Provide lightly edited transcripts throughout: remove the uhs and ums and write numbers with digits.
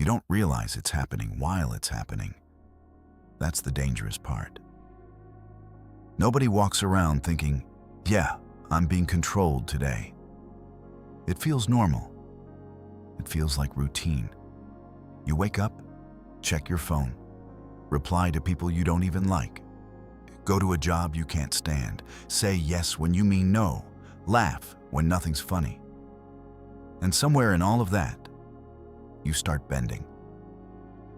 don't realize it's happening while it's happening. That's the dangerous part. Nobody walks around thinking, yeah, I'm being controlled today. It feels normal. It feels like routine. You wake up, check your phone, reply to people you don't even like, go to a job you can't stand, say yes when you mean no, laugh when nothing's funny. And somewhere in all of that, you start bending.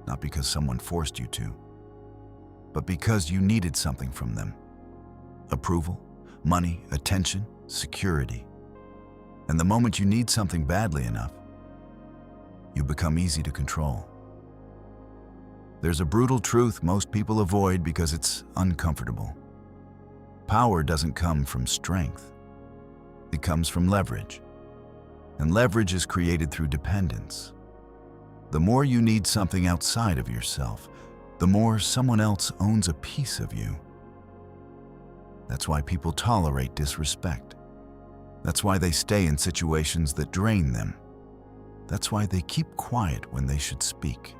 Not because someone forced you to, but because you needed something from them. Approval, money, attention, security. And the moment you need something badly enough, you become easy to control. There's a brutal truth most people avoid because it's uncomfortable. Power doesn't come from strength. It comes from leverage. And leverage is created through dependence. The more you need something outside of yourself, the more someone else owns a piece of you. That's why people tolerate disrespect. That's why they stay in situations that drain them. That's why they keep quiet when they should speak.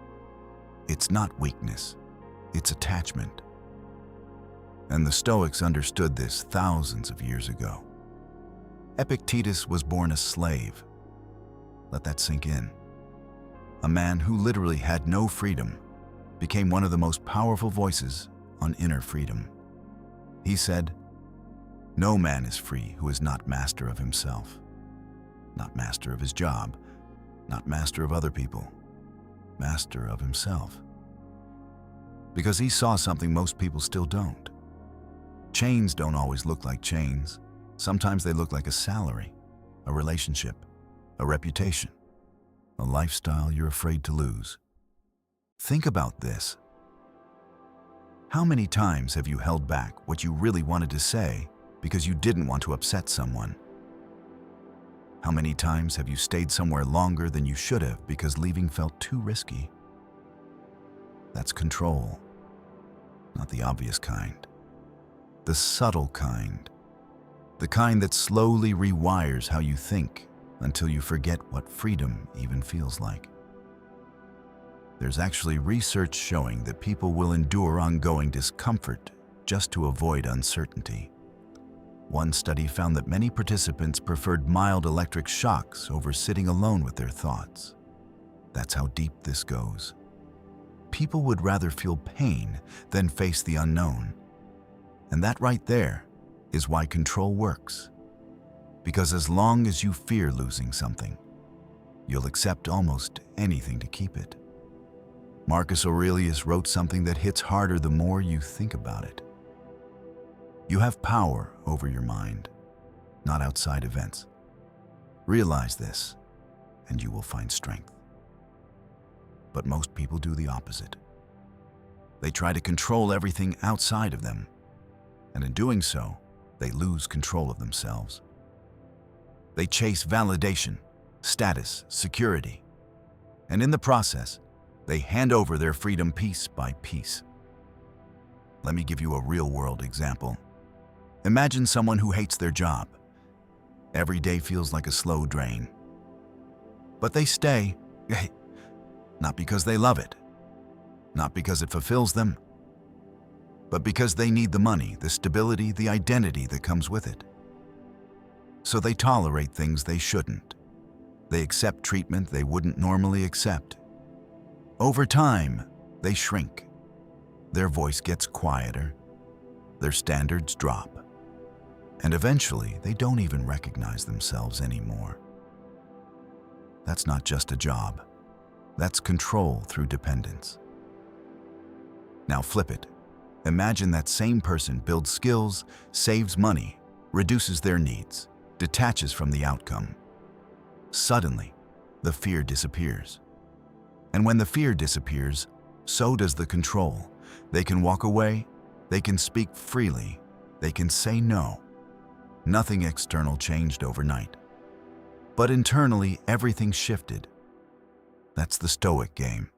It's not weakness, it's attachment. And the Stoics understood this thousands of years ago. Epictetus was born a slave. Let that sink in. A man who literally had no freedom became one of the most powerful voices on inner freedom. He said, "No man is free who is not master of himself, not master of his job, not master of other people, master of himself." Because he saw something most people still don't. Chains don't always look like chains. Sometimes they look like a salary, a relationship, a reputation, a lifestyle you're afraid to lose. Think about this. How many times have you held back what you really wanted to say because you didn't want to upset someone? How many times have you stayed somewhere longer than you should have because leaving felt too risky? That's control. Not the obvious kind. The subtle kind. The kind that slowly rewires how you think until you forget what freedom even feels like. There's actually research showing that people will endure ongoing discomfort just to avoid uncertainty. One study found that many participants preferred mild electric shocks over sitting alone with their thoughts. That's how deep this goes. People would rather feel pain than face the unknown. And that right there is why control works. Because as long as you fear losing something, you'll accept almost anything to keep it. Marcus Aurelius wrote something that hits harder the more you think about it. You have power over your mind, not outside events. Realize this, and you will find strength. But most people do the opposite. They try to control everything outside of them, and in doing so, they lose control of themselves. They chase validation, status, security, and in the process, they hand over their freedom piece by piece. Let me give you a real-world example. Imagine someone who hates their job. Every day feels like a slow drain. But they stay, not because they love it, not because it fulfills them, but because they need the money, the stability, the identity that comes with it. So they tolerate things they shouldn't. They accept treatment they wouldn't normally accept. Over time, they shrink. Their voice gets quieter. Their standards drop. And eventually, they don't even recognize themselves anymore. That's not just a job. That's control through dependence. Now flip it. Imagine that same person builds skills, saves money, reduces their needs, detaches from the outcome. Suddenly, the fear disappears. And when the fear disappears, so does the control. They can walk away, they can speak freely, they can say no. Nothing external changed overnight. But internally, everything shifted. That's the Stoic game.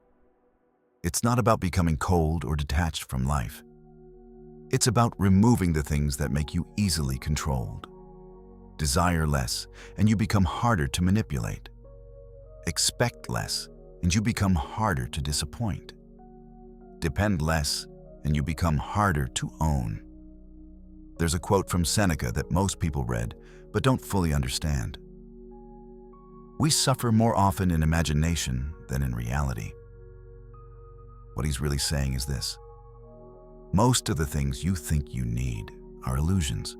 It's not about becoming cold or detached from life. It's about removing the things that make you easily controlled. Desire less, and you become harder to manipulate. Expect less, and you become harder to disappoint. Depend less, and you become harder to own. There's a quote from Seneca that most people read, but don't fully understand. We suffer more often in imagination than in reality. What he's really saying is this: most of the things you think you need are illusions.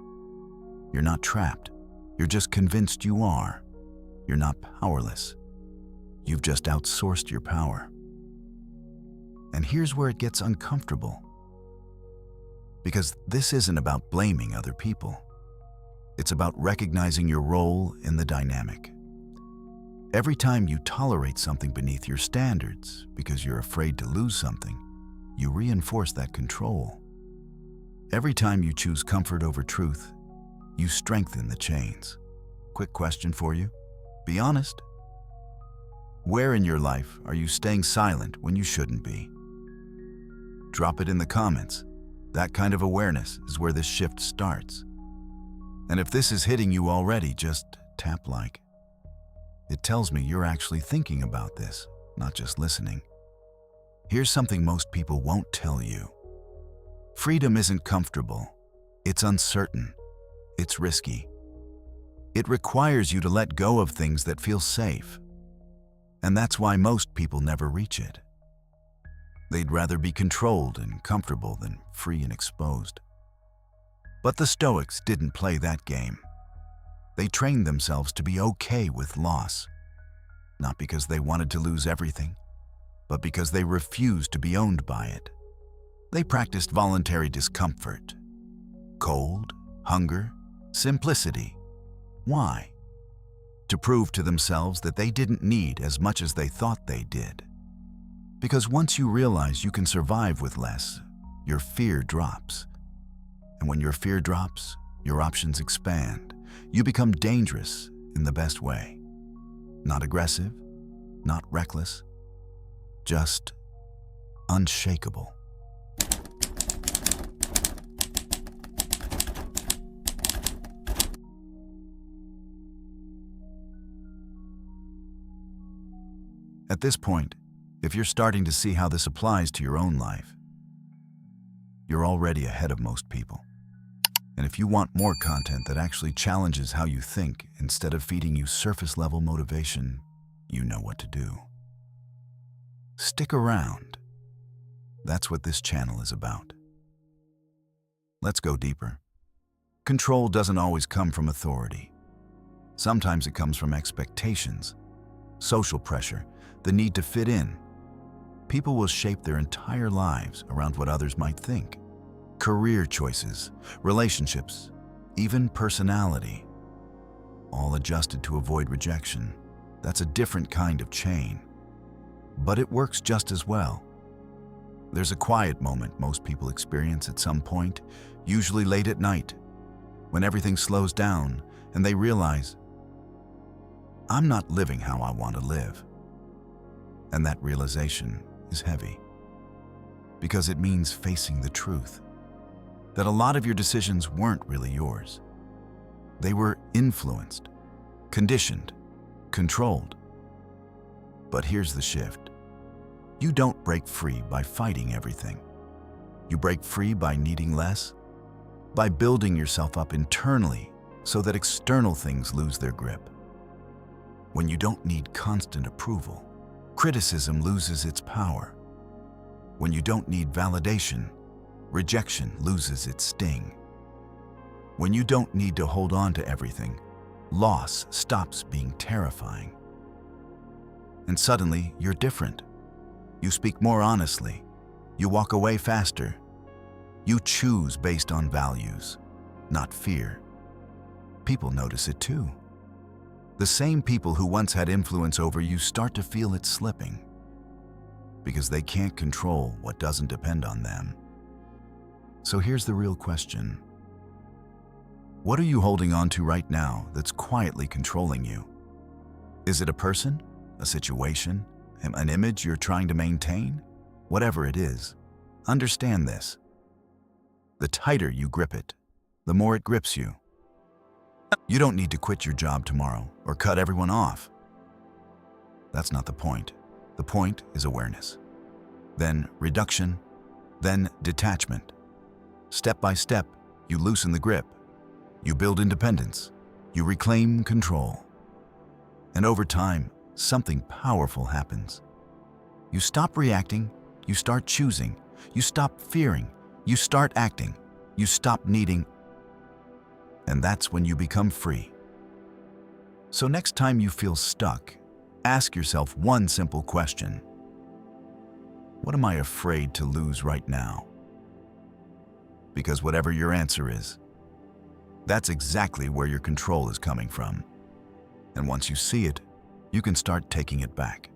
You're not trapped. You're just convinced you are. You're not powerless. You've just outsourced your power. And here's where it gets uncomfortable. Because this isn't about blaming other people. It's about recognizing your role in the dynamic. Every time you tolerate something beneath your standards because you're afraid to lose something, you reinforce that control. Every time you choose comfort over truth, you strengthen the chains. Quick question for you. Be honest. Where in your life are you staying silent when you shouldn't be? Drop it in the comments. That kind of awareness is where this shift starts. And if this is hitting you already, just tap like. It tells me you're actually thinking about this, not just listening. Here's something most people won't tell you. Freedom isn't comfortable. It's uncertain. It's risky. It requires you to let go of things that feel safe. And that's why most people never reach it. They'd rather be controlled and comfortable than free and exposed. But the Stoics didn't play that game. They trained themselves to be okay with loss, not because they wanted to lose everything, but because they refused to be owned by it. They practiced voluntary discomfort, cold, hunger, simplicity. Why? To prove to themselves that they didn't need as much as they thought they did. Because once you realize you can survive with less, your fear drops. And when your fear drops, your options expand. You become dangerous in the best way. Not aggressive, not reckless, just unshakable. At this point, if you're starting to see how this applies to your own life, you're already ahead of most people. And if you want more content that actually challenges how you think instead of feeding you surface-level motivation, you know what to do. Stick around. That's what this channel is about. Let's go deeper. Control doesn't always come from authority. Sometimes it comes from expectations, social pressure, the need to fit in. People will shape their entire lives around what others might think. Career choices, relationships, even personality, all adjusted to avoid rejection. That's a different kind of chain, but it works just as well. There's a quiet moment most people experience at some point, usually late at night, when everything slows down and they realize, I'm not living how I want to live. And that realization is heavy, because it means facing the truth. That a lot of your decisions weren't really yours. They were influenced, conditioned, controlled. But here's the shift. You don't break free by fighting everything. You break free by needing less, by building yourself up internally so that external things lose their grip. When you don't need constant approval, criticism loses its power. When you don't need validation, rejection loses its sting. When you don't need to hold on to everything, loss stops being terrifying. And suddenly, you're different. You speak more honestly. You walk away faster. You choose based on values, not fear. People notice it too. The same people who once had influence over you start to feel it slipping, because they can't control what doesn't depend on them. So here's the real question. What are you holding on to right now that's quietly controlling you? Is it a person, a situation, an image you're trying to maintain? Whatever it is, understand this. The tighter you grip it, the more it grips you. You don't need to quit your job tomorrow or cut everyone off. That's not the point. The point is awareness. Then reduction, then detachment. Step by step, you loosen the grip. You build independence. You reclaim control. And over time, something powerful happens. You stop reacting, you start choosing, you stop fearing, you start acting, you stop needing, and that's when you become free. So next time you feel stuck, ask yourself one simple question. What am I afraid to lose right now? Because whatever your answer is, that's exactly where your control is coming from. And once you see it, you can start taking it back.